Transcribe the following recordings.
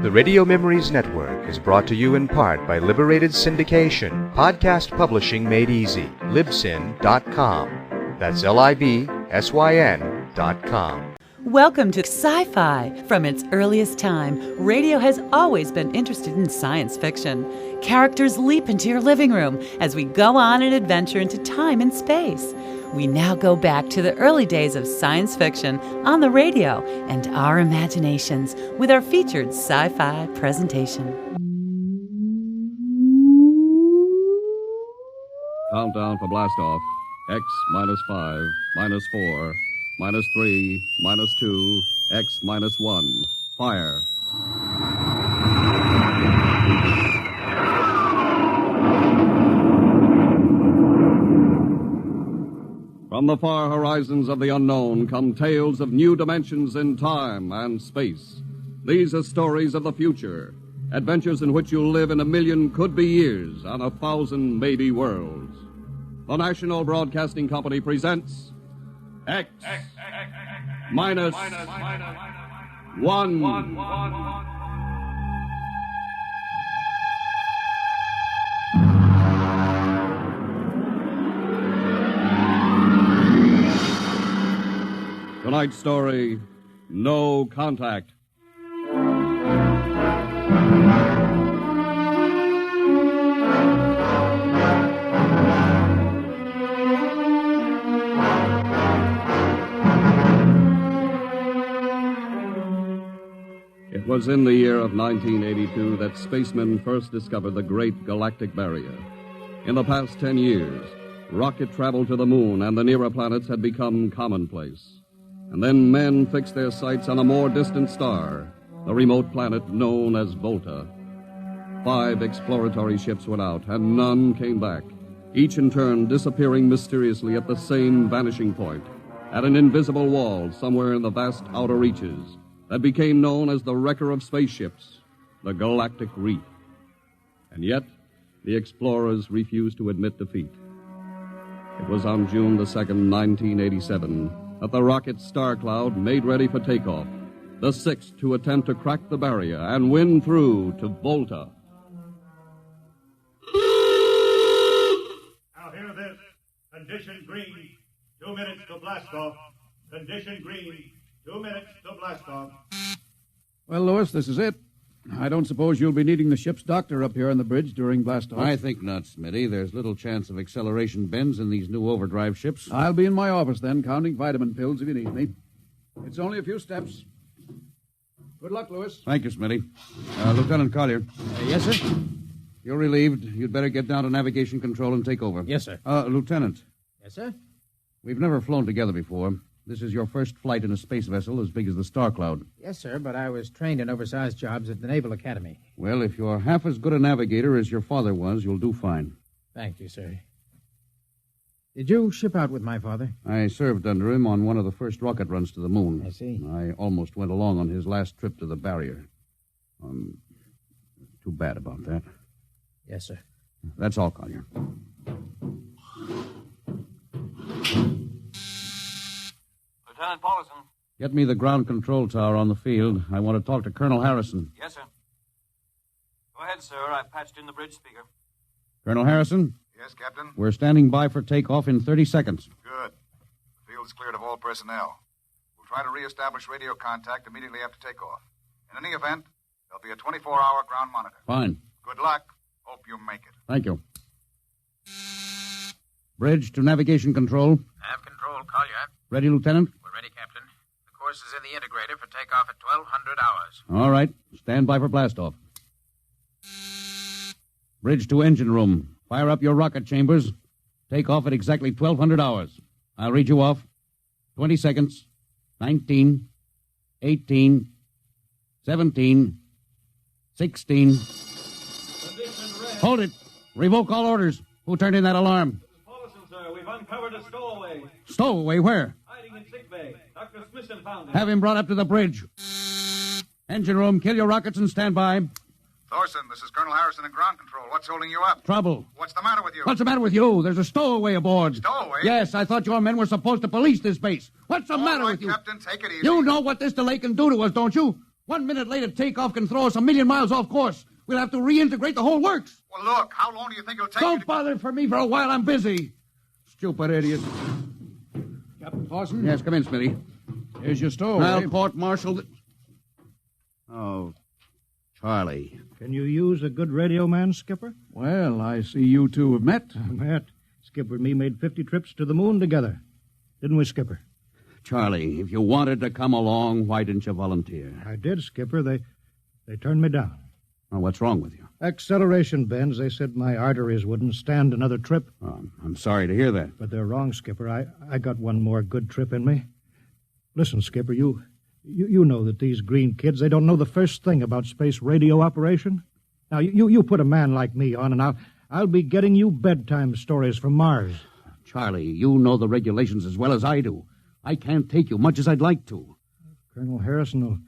The Radio Memories Network is brought to you in part by Liberated Syndication, podcast publishing made easy, libsyn.com. That's libsyn.com. Welcome to Sci-Fi. From its earliest time, radio has always been interested in science fiction. Characters leap into your living room as we go on an adventure into time and space. We now go back to the early days of science fiction on the radio and our imaginations with our featured sci-fi presentation. Countdown for blast-off. X minus 5, minus 4, minus 3, minus 2, X minus 1. Fire. From the far horizons of the unknown come tales of new dimensions in time and space. These are stories of the future, adventures in which you'll live in a million could-be years on 1,000 maybe worlds. The National Broadcasting Company presents X minus 1. Tonight's story, No Contact. It was in the year of 1982 that spacemen first discovered the Great Galactic Barrier. In the past 10 years, rocket travel to the moon and the nearer planets had become commonplace. And then men fixed their sights on a more distant star, the remote planet known as Volta. 5 exploratory ships went out, and none came back, each in turn disappearing mysteriously at the same vanishing point, at an invisible wall somewhere in the vast outer reaches that became known as the wrecker of spaceships, the Galactic Reef. And yet, the explorers refused to admit defeat. It was on June the 2nd, 1987, that the rocket Star Cloud made ready for takeoff, the 6th to attempt to crack the barrier and win through to Volta. Now hear this. Condition green. 2 minutes to blast off. Condition green. 2 minutes to blast off. Well, Lewis, this is it. I don't suppose you'll be needing the ship's doctor up here on the bridge during blast-off. I think not, Smitty. There's little chance of acceleration bends in these new overdrive ships. I'll be in my office then, counting vitamin pills if you need me. It's only a few steps. Good luck, Lewis. Thank you, Smitty. Lieutenant Collier. Yes, sir? You're relieved. You'd better get down to navigation control and take over. Yes, sir. Lieutenant. Yes, sir? We've never flown together before. This is your first flight in a space vessel as big as the Star Cloud. Yes, sir, but I was trained in oversized jobs at the Naval Academy. Well, if you're half as good a navigator as your father was, you'll do fine. Thank you, sir. Did you ship out with my father? I served under him on one of the first rocket runs to the moon. I see. I almost went along on his last trip to the barrier. Too bad about that. Yes, sir. That's all, Collier. Lieutenant Paulson. Get me the ground control tower on the field. I want to talk to Colonel Harrison. Yes, sir. Go ahead, sir. I've patched in the bridge speaker. Colonel Harrison? Yes, Captain? We're standing by for takeoff in 30 seconds. Good. The field is cleared of all personnel. We'll try to reestablish radio contact immediately after takeoff. In any event, there'll be a 24-hour ground monitor. Fine. Good luck. Hope you make it. Thank you. Bridge to navigation control. Have control, Collier. Ready, Lieutenant? We're ready, Captain. The course is in the integrator for takeoff at 1200 hours. All right. Stand by for blastoff. Bridge to engine room. Fire up your rocket chambers. Take off at exactly 1200 hours. I'll read you off. 20 seconds. 19. 18. 17. 16. Hold it. Revoke all orders. Who turned in that alarm? Paulson, sir. We've uncovered a stowaway. Stowaway where? Hiding in sickbay. Dr. Smithson found him. Have him brought up to the bridge. Engine room, kill your rockets and stand by. Thorson, this is Colonel Harrison in ground control. What's holding you up? Trouble. What's the matter with you? What's the matter with you? There's a stowaway aboard. Stowaway? Yes, I thought your men were supposed to police this base. What's the matter with you? Captain, take it easy. You know what this delay can do to us, don't you? 1 minute later takeoff can throw us 1,000,000 miles off course. We'll have to reintegrate the whole works. Well, look, how long do you think it'll take Don't bother for me for a while. I'm busy. Stupid idiot. Captain Clausen? Yes, come in, Smitty. Here's your stowaway. I'll court-martial. Oh, Charlie. Can you use a good radio man, Skipper? Well, I see you two have met. Matt, Skipper and me made 50 trips to the moon together. Didn't we, Skipper? Charlie, if you wanted to come along, why didn't you volunteer? I did, Skipper. They turned me down. Oh, what's wrong with you? Acceleration bends. They said my arteries wouldn't stand another trip. Oh, I'm sorry to hear that. But they're wrong, Skipper. I got one more good trip in me. Listen, Skipper, you know that these green kids, they don't know the first thing about space radio operation. Now, you put a man like me on, and I'll be getting you bedtime stories from Mars. Charlie, you know the regulations as well as I do. I can't take you much as I'd like to. Colonel Harrison will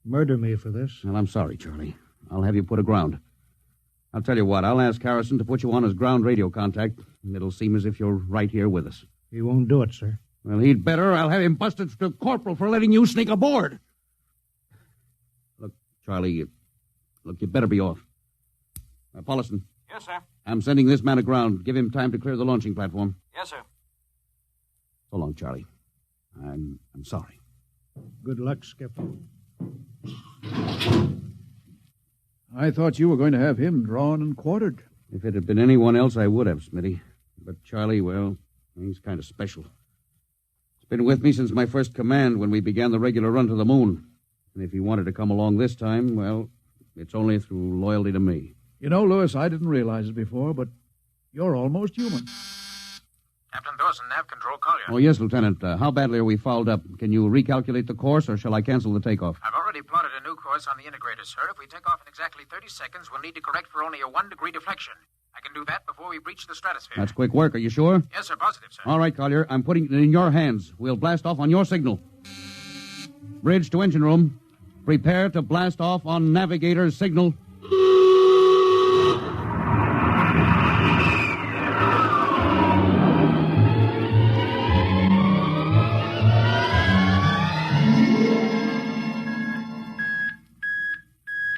murder me for this. Well, I'm sorry, Charlie. I'll have you put aground. I'll tell you what, I'll ask Harrison to put you on as ground radio contact, and it'll seem as if you're right here with us. He won't do it, sir. Well, he'd better. I'll have him busted to corporal for letting you sneak aboard. Look, Charlie, you better be off. Paulison. Yes, sir. I'm sending this man aground. Give him time to clear the launching platform. Yes, sir. So long, Charlie. I'm sorry. Good luck, Skipper. I thought you were going to have him drawn and quartered. If it had been anyone else, I would have, Smitty. But Charlie, well, he's kind of special. He's been with me since my first command when we began the regular run to the moon. And if he wanted to come along this time, well, it's only through loyalty to me. You know, Lewis, I didn't realize it before, but you're almost human. Captain Dawson, Nav Control, Collier. Oh, yes, Lieutenant. How badly are we fouled up? Can you recalculate the course, or shall I cancel the takeoff? I've already plotted a new course on the integrator, sir. If we take off in exactly 30 seconds, we'll need to correct for only a 1-degree deflection. I can do that before we breach the stratosphere. That's quick work. Are you sure? Yes, sir. Positive, sir. All right, Collier. I'm putting it in your hands. We'll blast off on your signal. Bridge to engine room. Prepare to blast off on navigator's signal.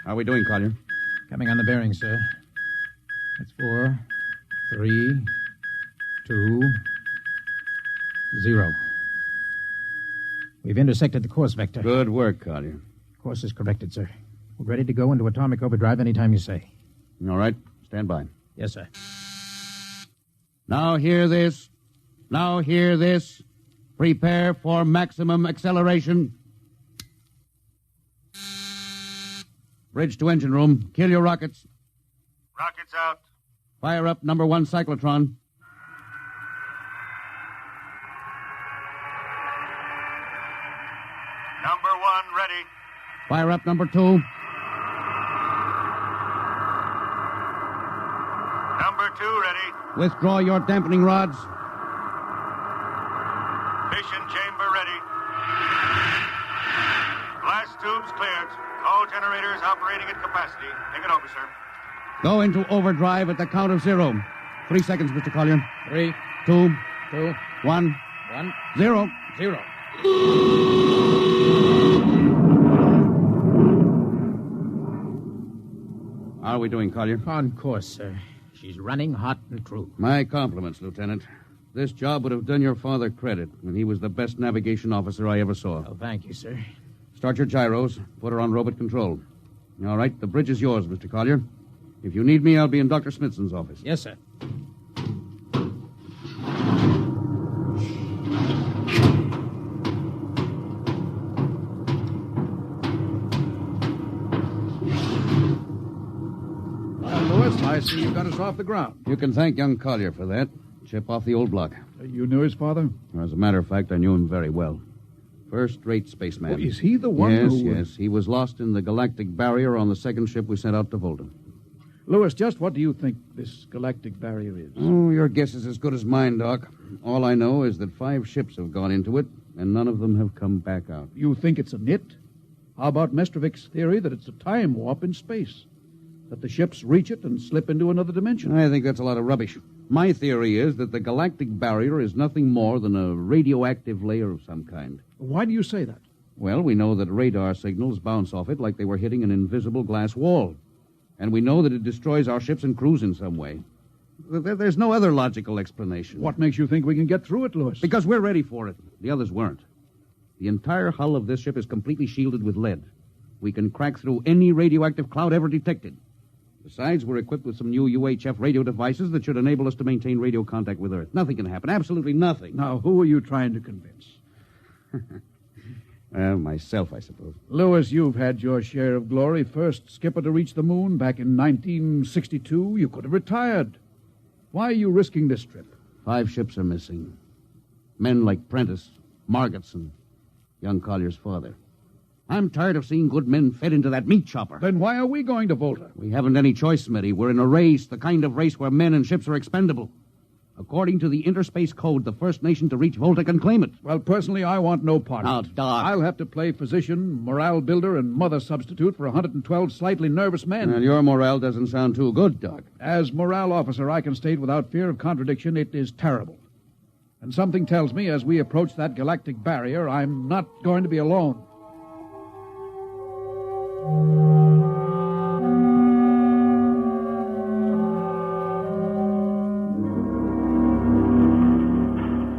How are we doing, Collier? Coming on the bearing, sir. That's 4, 3, 2, 0. We've intersected the course vector. Good work, Collier. Course is corrected, sir. We're ready to go into atomic overdrive anytime you say. All right. Stand by. Yes, sir. Now hear this. Now hear this. Prepare for maximum acceleration. Bridge to engine room. Kill your rockets. Rockets out. Fire up number 1 cyclotron. Number 1 ready. Fire up number 2. Number 2 ready. Withdraw your dampening rods. Fission chamber ready. Blast tubes cleared. All generators operating at capacity. Take it over, sir. Go into overdrive at the count of 0. 3 seconds, Mr. Collier. 3, 2, 2, 1, 1, 0. 0. How are we doing, Collier? On course, sir. She's running hot and true. My compliments, Lieutenant. This job would have done your father credit, and he was the best navigation officer I ever saw. Oh, thank you, sir. Start your gyros. Put her on robot control. All right, the bridge is yours, Mr. Collier. If you need me, I'll be in Dr. Smithson's office. Yes, sir. Lewis, I see you got us off the ground. You can thank young Collier for that. Chip off the old block. You knew his father? As a matter of fact, I knew him very well. First-rate spaceman. Oh, is he the one yes, who... Yes, he was lost in the galactic barrier on the second ship we sent out to Volta. Lewis, just what do you think this galactic barrier is? Oh, your guess is as good as mine, Doc. All I know is that 5 ships have gone into it, and none of them have come back out. You think it's a nit? How about Mestrovik's theory that it's a time warp in space? That the ships reach it and slip into another dimension? I think that's a lot of rubbish. My theory is that the galactic barrier is nothing more than a radioactive layer of some kind. Why do you say that? Well, we know that radar signals bounce off it like they were hitting an invisible glass wall. And we know that it destroys our ships and crews in some way. There's no other logical explanation. What makes you think we can get through it, Lewis? Because we're ready for it. The others weren't. The entire hull of this ship is completely shielded with lead. We can crack through any radioactive cloud ever detected. Besides, we're equipped with some new UHF radio devices that should enable us to maintain radio contact with Earth. Nothing can happen. Absolutely nothing. Now, who are you trying to convince? Myself, I suppose. Lewis, you've had your share of glory. First skipper to reach the moon back in 1962. You could have retired. Why are you risking this trip? 5 ships are missing. Men like Prentice, Margetson, young Collier's father. I'm tired of seeing good men fed into that meat chopper. Then why are we going to Volta? We haven't any choice, Smitty. We're in a race, the kind of race where men and ships are expendable. According to the Interspace Code, the first nation to reach Volta can claim it. Well, personally, I want no part Now, of it. Doc. I'll have to play physician, morale builder, and mother substitute for 112 slightly nervous men. Well, your morale doesn't sound too good, Doc. As morale officer, I can state without fear of contradiction, it is terrible. And something tells me as we approach that galactic barrier, I'm not going to be alone.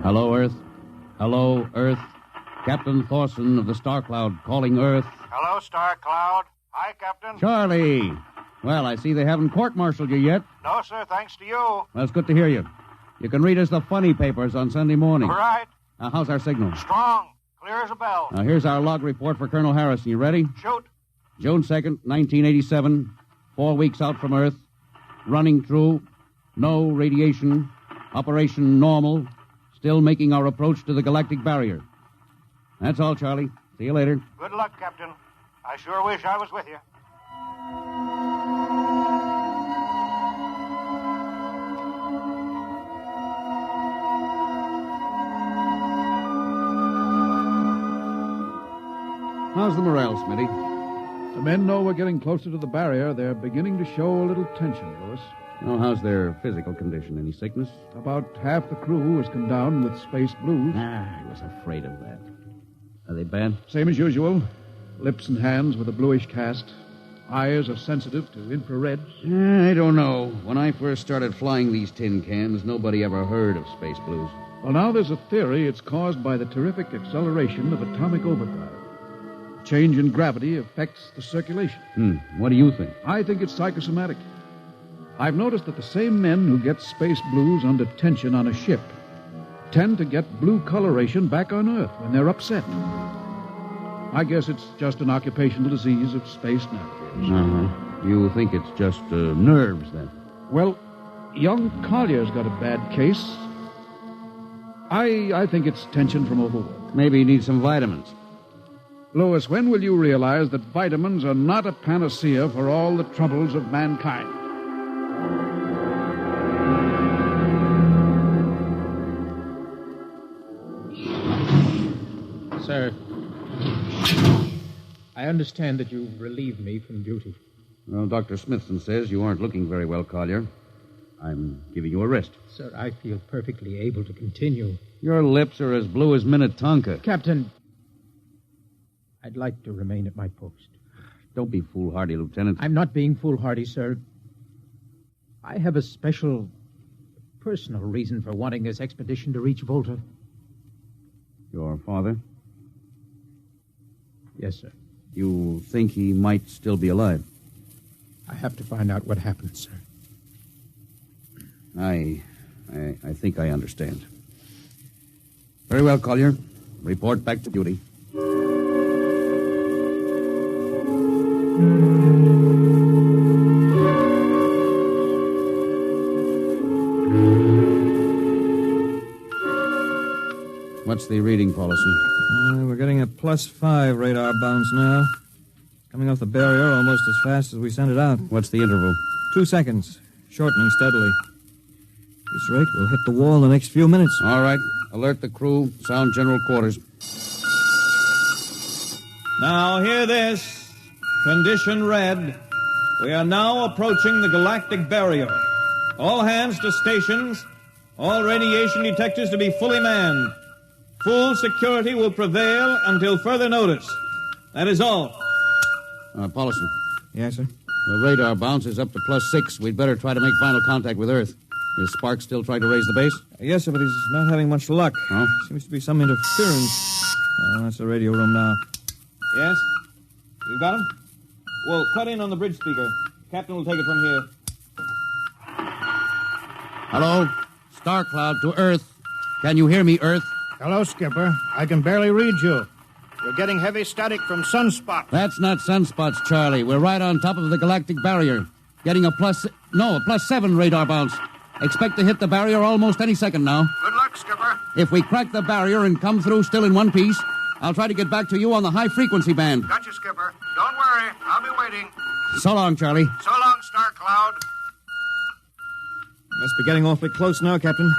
Hello, Earth. Hello, Earth. Captain Thorson of the Star Cloud calling Earth. Hello, Star Cloud. Hi, Captain. Charlie. Well, I see they haven't court-martialed you yet. No, sir, thanks to you. Well, it's good to hear you. You can read us the funny papers on Sunday morning. Right. How's our signal? Strong. Clear as a bell. Now, here's our log report for Colonel Harrison. You ready? Shoot. June 2nd, 1987. 4 weeks out from Earth. Running true. No radiation. Operation normal. Still making our approach to the galactic barrier. That's all, Charlie. See you later. Good luck, Captain. I sure wish I was with you. How's the morale, Smitty? The men know we're getting closer to the barrier. They're beginning to show a little tension, Lewis. Oh, how's their physical condition? Any sickness? About half the crew has come down with space blues. I was afraid of that. Are they bad? Same as usual. Lips and hands with a bluish cast. Eyes are sensitive to infrareds. I don't know. When I first started flying these tin cans, nobody ever heard of space blues. Well, now there's a theory it's caused by the terrific acceleration of atomic overdrive. Change in gravity affects the circulation. What do you think? I think it's psychosomatic. I've noticed that the same men who get space blues under tension on a ship tend to get blue coloration back on Earth when they're upset. I guess it's just an occupational disease of space navigators. You think it's just nerves, then? Well, young Collier's got a bad case. I think it's tension from overwork. Maybe he needs some vitamins. Lewis, when will you realize that vitamins are not a panacea for all the troubles of mankind? Sir, I understand that you've relieved me from duty. Well, Dr. Smithson says you aren't looking very well, Collier. I'm giving you a rest. Sir, I feel perfectly able to continue. Your lips are as blue as Minnetonka. Captain, I'd like to remain at my post. Don't be foolhardy, Lieutenant. I'm not being foolhardy, sir. I have a special, personal reason for wanting this expedition to reach Volta. Your father? Yes, sir. You think he might still be alive? I have to find out what happened, sir. I think I understand. Very well, Collier. Report back to duty. What's the reading, Paulson? We're getting a +5 radar bounce now. Coming off the barrier almost as fast as we sent it out. What's the interval? 2 seconds. Shortening steadily. At this rate, we'll hit the wall in the next few minutes. All right. Alert the crew. Sound general quarters. Now hear this. Condition red. We are now approaching the galactic barrier. All hands to stations. All radiation detectors to be fully manned. Full security will prevail until further notice. That is all. Paulson. Yes, sir? The radar bounce is up to +6. We'd better try to make final contact with Earth. Is Sparks still trying to raise the base? Yes, sir, but he's not having much luck. Oh? Seems to be some interference. That's the radio room now. Yes? You got him? Well, cut in on the bridge speaker. Captain will take it from here. Hello? Star Cloud to Earth. Can you hear me, Earth? Hello, Skipper. I can barely read you. You're getting heavy static from sunspots. That's not sunspots, Charlie. We're right on top of the galactic barrier. Getting a +7 radar bounce. Expect to hit the barrier almost any second now. Good luck, Skipper. If we crack the barrier and come through still in one piece, I'll try to get back to you on the high-frequency band. Gotcha, Skipper. Don't worry. I'll be waiting. So long, Charlie. So long, Star Cloud. Must be getting awfully close now, Captain.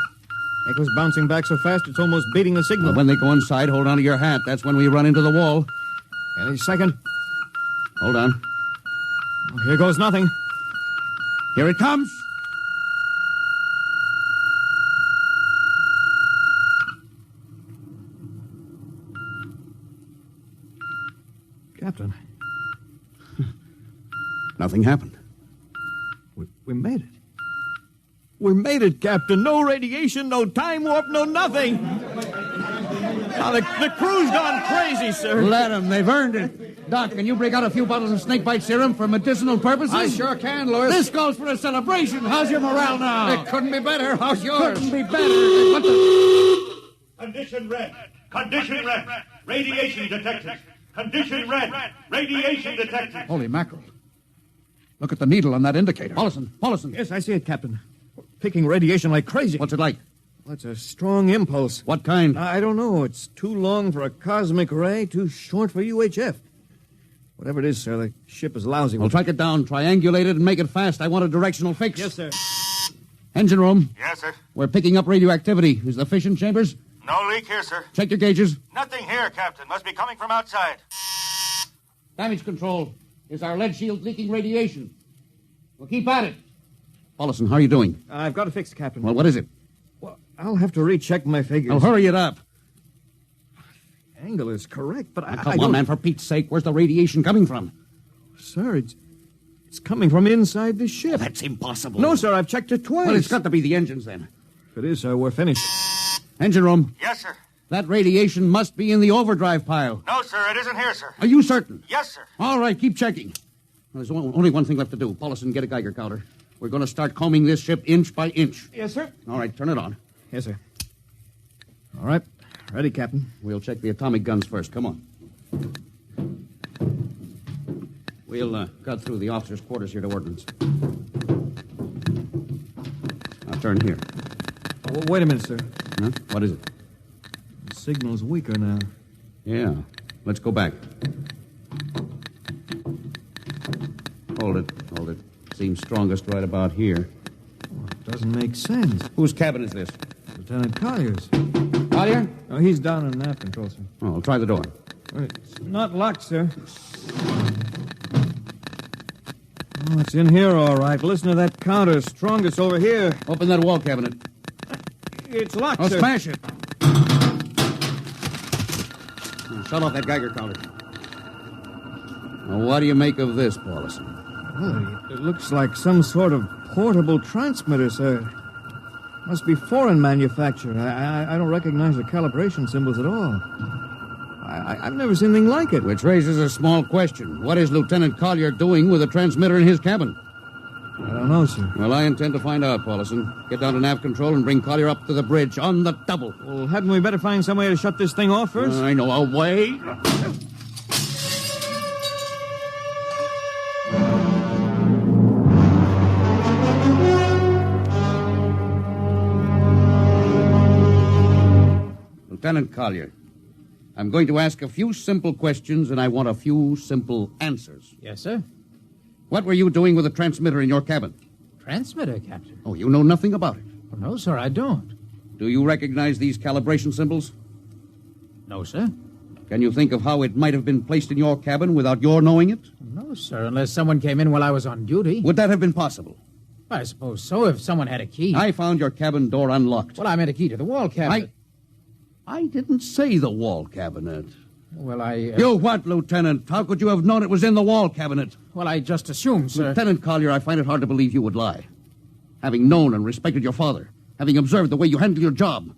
Echo's bouncing back so fast it's almost beating the signal. Well, when they go inside, hold on to your hat. That's when we run into the wall. Any second. Hold on. Oh, here goes nothing. Here it comes. Captain. Nothing happened. We made it. We made it, Captain. No radiation, no time warp, no nothing. Now, the crew's gone crazy, sir. Let them. They've earned it. Doc, can you break out a few bottles of snakebite serum for medicinal purposes? I sure can, Lewis. This calls for a celebration. How's your morale now? It couldn't be better. How's yours? Couldn't be better. What the... Condition red. Condition red. Radiation detected. Condition red. Radiation detected. Holy mackerel. Look at the needle on that indicator. Paulson. Yes, I see it, Captain. Picking radiation like crazy. What's it like? Well, it's a strong impulse. What kind? I don't know. It's too long for a cosmic ray, too short for UHF. Whatever it is, sir, the ship is lousy. Well, track it down, triangulate it, and make it fast. I want a directional fix. Yes, sir. Engine room. Yes, sir. We're picking up radioactivity. Is the fission chambers? No leak here, sir. Check your gauges. Nothing here, Captain. Must be coming from outside. Damage control. Is our lead shield leaking radiation? Well, keep at it. Paulson, how are you doing? I've got it fixed, Captain. Well, what is it? Well, I'll have to recheck my figures. Well, hurry it up. Angle is correct, but Come on, man, for Pete's sake. Where's the radiation coming from? Sir, it's coming from inside the ship. That's impossible. No, sir, I've checked it twice. Well, it's got to be the engines, then. If it is, sir, we're finished. Engine room. Yes, sir. That radiation must be in the overdrive pile. No, sir, it isn't here, sir. Are you certain? Yes, sir. All right, keep checking. There's only one thing left to do. Paulson, get a Geiger counter. We're going to start combing this ship inch by inch. Yes, sir. All right, turn it on. Yes, sir. All right. Ready, Captain. We'll check the atomic guns first. Come on. We'll cut through the officers' quarters here to ordnance. Now turn here. Oh, wait a minute, sir. Huh? What is it? The signal's weaker now. Yeah. Let's go back. Hold it. Seems strongest right about here. Oh, it doesn't make sense. Whose cabin is this? Lieutenant Collier's. Collier? Oh, he's down in nav control, sir. Oh, try the door. It's not locked, sir. Oh, it's in here, all right. Listen to that counter. Strongest over here. Open that wall cabinet. It's locked, Oh, sir. smash it. Shut off that Geiger counter. Now, what do you make of this, Paulson? Well, it looks like some sort of portable transmitter, sir. Must be foreign manufacture. I don't recognize the calibration symbols at all. I've never seen anything like it. Which raises a small question. What is Lieutenant Collier doing with a transmitter in his cabin? I don't know, sir. Well, I intend to find out, Paulson. Get down to nav control and bring Collier up to the bridge on the double. Well, hadn't we better find some way to shut this thing off first? I know a way. Lieutenant Collier, I'm going to ask a few simple questions, and I want a few simple answers. Yes, sir. What were you doing with a transmitter in your cabin? Transmitter, Captain? Oh, you know nothing about it. Oh, no, sir, I don't. Do you recognize these calibration symbols? No, sir. Can you think of how it might have been placed in your cabin without your knowing it? No, sir, unless someone came in while I was on duty. Would that have been possible? I suppose so, if someone had a key. I found your cabin door unlocked. Well, I meant a key to the wall cabinet. I didn't say the wall cabinet. Well, I... You what, Lieutenant? How could you have known it was in the wall cabinet? Well, I just assumed, sir. Lieutenant Collier, I find it hard to believe you would lie. Having known and respected your father, having observed the way you handle your job.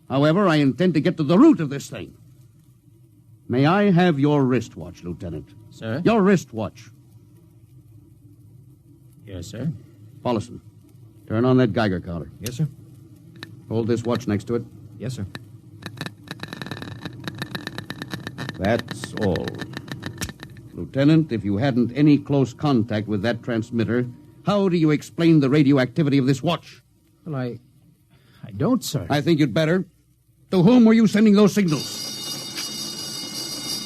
However, I intend to get to the root of this thing. May I have your wristwatch, Lieutenant? Sir? Your wristwatch. Yes, sir. Paulison, turn on that Geiger counter. Yes, sir. Hold this watch next to it. Yes, sir. That's all. Lieutenant, if you hadn't any close contact with that transmitter, how do you explain the radioactivity of this watch? Well, I don't, sir. I think you'd better. To whom were you sending those signals?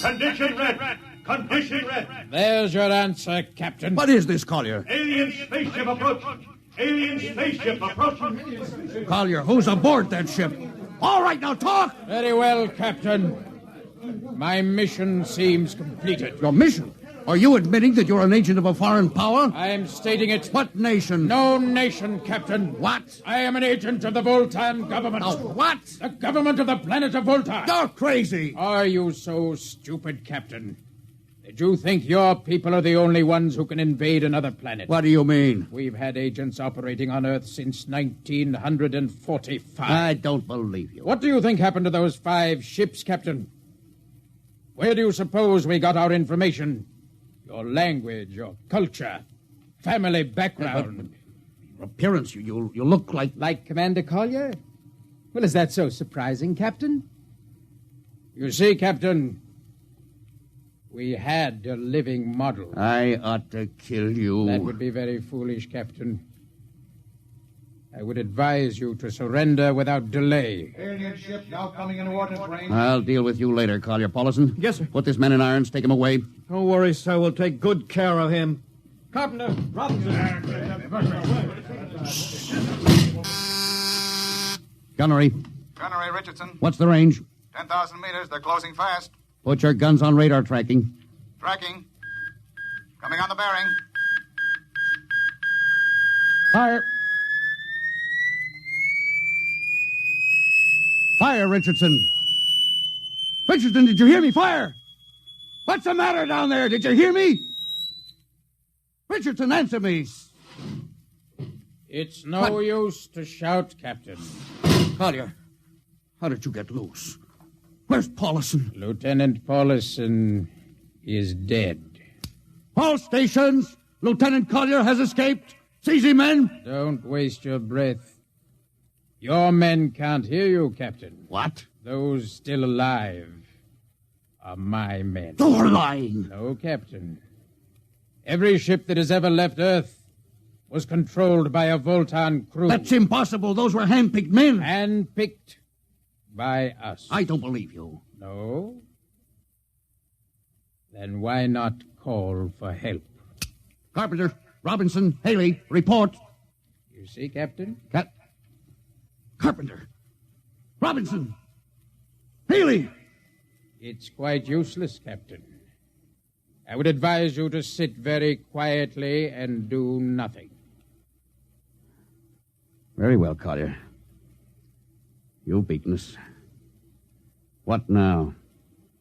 Condition red. Condition red. There's your answer, Captain. What is this, Collier? Alien spaceship approaching. Alien spaceship approaching. Collier, who's aboard that ship? All right, now talk! Very well, Captain. My mission seems completed. Your mission? Are you admitting that you're an agent of a foreign power? I am stating it. What nation? No nation, Captain. What? I am an agent of the Voltan government. What? The government of the planet of Voltan. You're crazy. Are you so stupid, Captain? Did you think your people are the only ones who can invade another planet? What do you mean? We've had agents operating on Earth since 1945. I don't believe you. What do you think happened to those 5 ships, Captain? Where do you suppose we got our information? Your language, your culture, family background. Your appearance, you look like... Like Commander Collier? Well, is that so surprising, Captain? You see, Captain, we had a living model. I ought to kill you. That would be very foolish, Captain. I would advise you to surrender without delay. Alien ship now coming in ordnance range. I'll deal with you later, Collier. Paulison? Yes, sir. Put this man in irons, take him away. Don't worry, sir. We'll take good care of him. Carpenter, Robinson. Gunnery. Gunnery Richardson. What's the range? 10,000 meters. They're closing fast. Put your guns on radar tracking. Tracking. Coming on the bearing. Fire. Fire, Richardson. Richardson, did you hear me? Fire! What's the matter down there? Did you hear me? Richardson, answer me. It's no use to shout, Captain. Collier, how did you get loose? Where's Paulison? Lieutenant Paulison is dead. All stations! Lieutenant Collier has escaped. Seize him, men! Don't waste your breath. Your men can't hear you, Captain. What? Those still alive are my men. You're lying. No, Captain. Every ship that has ever left Earth was controlled by a Voltan crew. That's impossible. Those were hand-picked men. Hand-picked by us. I don't believe you. No? Then why not call for help? Carpenter, Robinson, Haley, report. You see, Captain? Carpenter, Robinson, Haley. It's quite useless, Captain. I would advise you to sit very quietly and do nothing. Very well, Collier. You've beaten us. What now?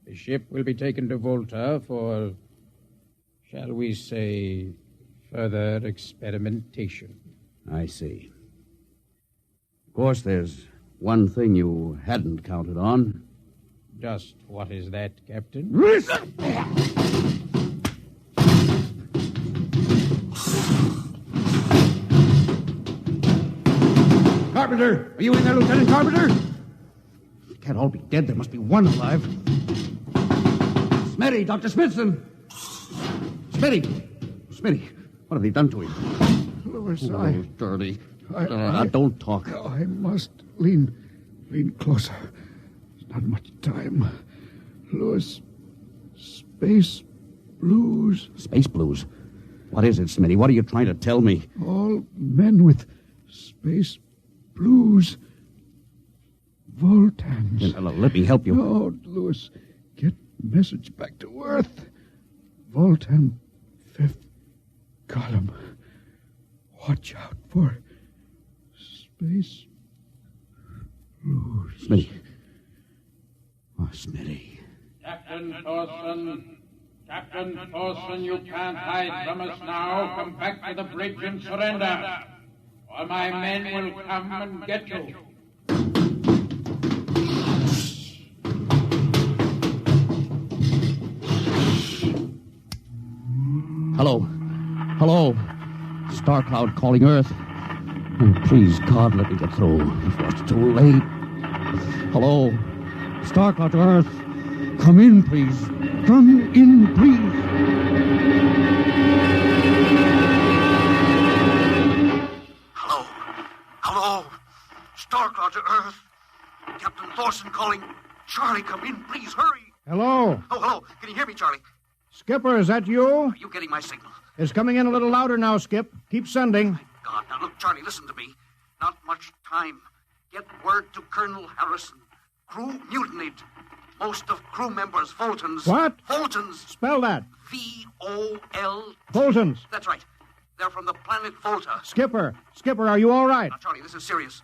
The ship will be taken to Volta for, shall we say, further experimentation. I see. Of course, there's one thing you hadn't counted on. Just what is that, Captain? Carpenter! Are you in there, Lieutenant Carpenter? They can't all be dead. There must be one alive. Smitty, Dr. Smithson! Smitty, what have they done to him? Louis, Dirty. Don't talk. I must lean closer. There's not much time. Louis, space blues. Space blues? What is it, Smitty? What are you trying to tell me? All men with space blues. Voltans. Let me help you. No, Louis. Get message back to Earth. Voltan, 5th column. Watch out for space blues. Smitty, Oh, Smitty. Captain Thorson, you can't hide from us now. Come back to the bridge and surrender, or my men will come and get you. Hello. Starcloud calling Earth. Oh, please, God, let me get through before it's too late. Hello. Starcloud to Earth. Come in, please. Come in, please. Hello. Starcloud to Earth. Captain Thorson calling. Charlie, come in, please, hurry. Hello. Oh, hello. Can you hear me, Charlie? Skipper, is that you? Are you getting my signal? It's coming in a little louder now, Skip. Keep sending. My God. Now, look, Charlie, listen to me. Not much time. Get word to Colonel Harrison. Crew mutinied. Most of crew members, Fultons. What? Fultons. Spell that. V-O-L... Fultons. That's right. They're from the planet Volta. Skipper, are you all right? Now, Charlie, this is serious.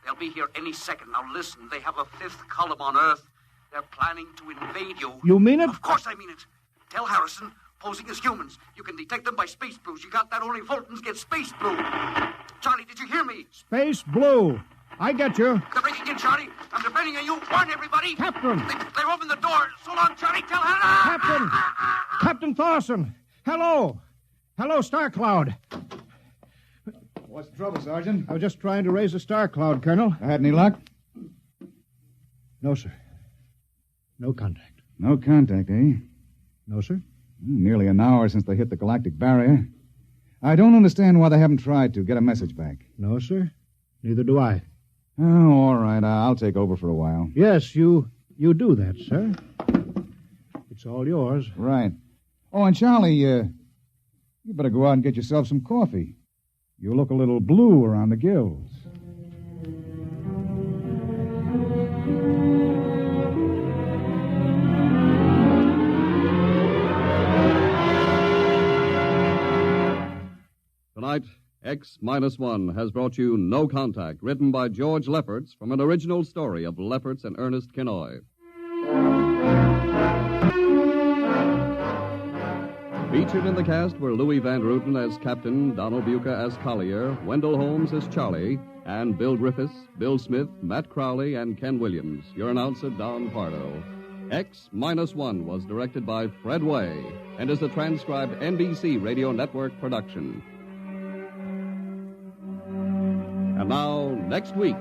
They'll be here any second. Now, listen. They have a fifth column on Earth. They're planning to invade you. You mean it? Of course I mean it. Tell Harrison, posing as humans. You can detect them by space blues. You got that? Only Fultons get space blue. Charlie, did you hear me? Space blue. I get you. They're breaking in, Charlie. I'm depending on you. Warn everybody. Captain. They're open the door. So long, Charlie. Tell Hannah. Captain Thorson. Hello, Starcloud. What's the trouble, Sergeant? I was just trying to raise a Starcloud, Colonel. I had any luck? No, sir. No contact. No contact, eh? No, sir. Nearly an hour since they hit the galactic barrier. I don't understand why they haven't tried to get a message back. No, sir. Neither do I. Oh, all right. I'll take over for a while. Yes, you do that, sir. It's all yours. Right. Oh, and Charlie, you better go out and get yourself some coffee. You look a little blue around the gills. Tonight, X-1 has brought you No Contact, written by George Lefferts from an original story of Lefferts and Ernest Kinoy. Featured in the cast were Louis Van Ruten as Captain, Donald Buca as Collier, Wendell Holmes as Charlie, and Bill Griffiths, Bill Smith, Matt Crowley, and Ken Williams. Your announcer, Don Pardo. X-1 was directed by Fred Way and is a transcribed NBC Radio Network production. And now, next week.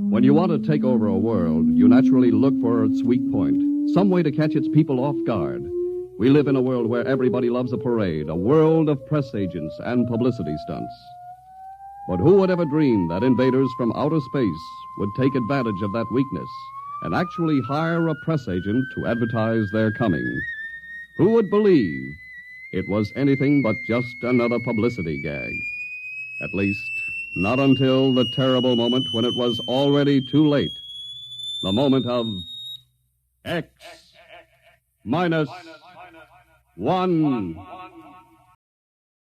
When you want to take over a world, you naturally look for its weak point, some way to catch its people off guard. We live in a world where everybody loves a parade, a world of press agents and publicity stunts. But who would ever dream that invaders from outer space would take advantage of that weakness and actually hire a press agent to advertise their coming? Who would believe it was anything but just another publicity gag? At least, not until the terrible moment when it was already too late. The moment of X-1.